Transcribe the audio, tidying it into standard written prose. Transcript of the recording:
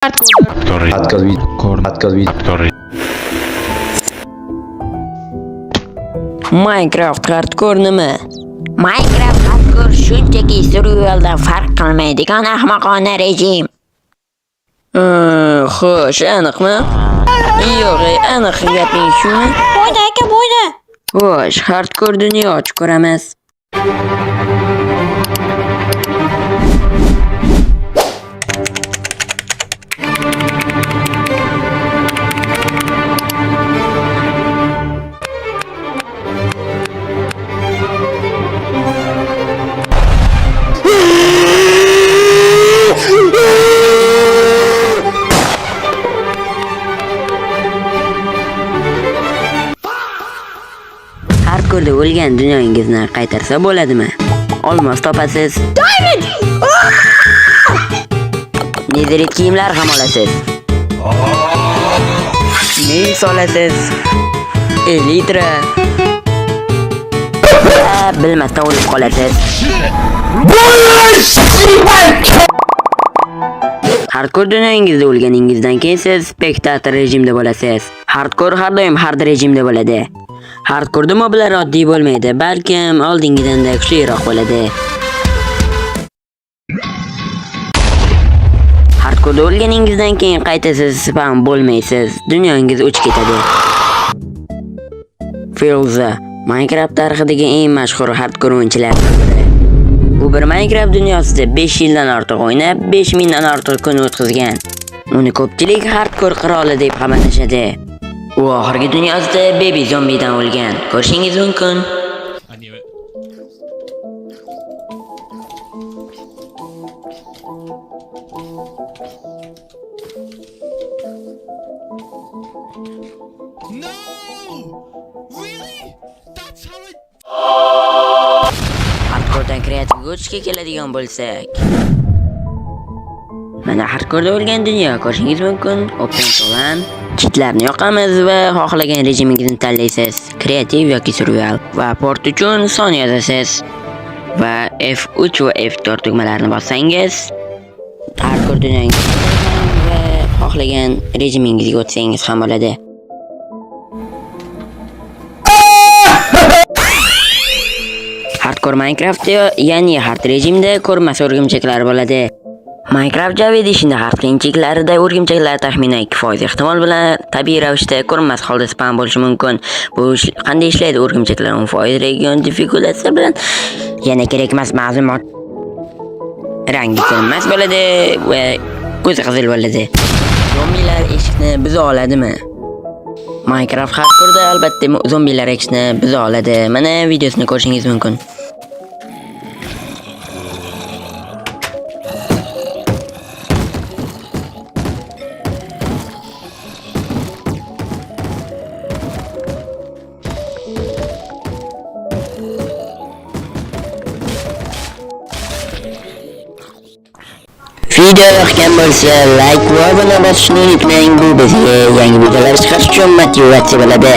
Minecraft hardcore nima? Minecraft hardcore shunchaki survivaldan farq qilmaydigan ahmoqona rejim. Xo'sh, aniqmi? Yo'q, aniq gaping shumi? Bo'yda aka, bo'yda. Xo'sh, hardcore dunyo ochib ko'ramiz. Hardcore'da o'lgan dunyoingizni qaytarsa bo'ladimi? Olmos topasiz. Diamond! Netherit kiyimlar ham olasiz. Mis olasiz. Elytra. Bilmasdan o'lib qolasiz. Hardcore dunyoingizda o'lganingizdan keyin siz spektator rejimda bo'lasiz. Hardcore har doim hard rejimda bo'ladi. Hardcore'da moblar oddiy bo'lmaydi, balkim oldingidanda kuchliroq bo'ladi. Hardcore'da o'lganingizdan keyin qaytasiz, spam bo'lmaysiz, dunyoingiz o'chib ketadi. Filza Minecraft tarixidagi eng mashhur hardcore o'yinchilardan biri. U bir Minecraft dunyosida 5 yildan ortiq o'ynab, 5000 dan ortiq kun o'tkazgan. Uni ko'pchilik hardcore qiroli deb ham atashadi. U oxirgi dunyosida baby zombidan o'lgan. Ko'rishingiz mumkin. No! Really? That's how it... Hardcore'dan kreativ o'tishga keladigan bo'lsak, mana hardcore'da o'lgan dunyo ko'rishingiz mumkin. Open solan, cheatlarni yoqamiz va xohlagan rejimingizni tanlaysiz. Kreativ yoki survival va port uchun son yozasiz va F3 va F4 tugmalarini bossangiz hardcore dunyoga va xohlagan rejimingizga o'tsangiz ham bo'ladi. Hardcore Minecraft ya'ni hard rejimda ko'rmas o'rgimchaklar bo'ladi. Minecraft Java Edition'da hard qiyinchiliklarida o'rgimchaklar taxminan 2% ehtimol bilan tabiiy ravishda ko'rinmas holda spam bo'lishi mumkin. Bu qanday ishlaydi? O'rgimchaklar 10% region difficulty bilan yana kerak emas ma'lumot rangi ko'rinmas bo'ladi va ko'zi qizil bo'ladi. Zombilar eshikni buza oladimi? Minecraft hardcore'da albatta zombilar eshikni buza oladi. Mana videosini ko'rishingiz mumkin. Video yoqgan bo'lsa, like va obuna bosishni unutmang. Bu bizga yangi videolar chiqarish uchun motivatsiya bo'ladi.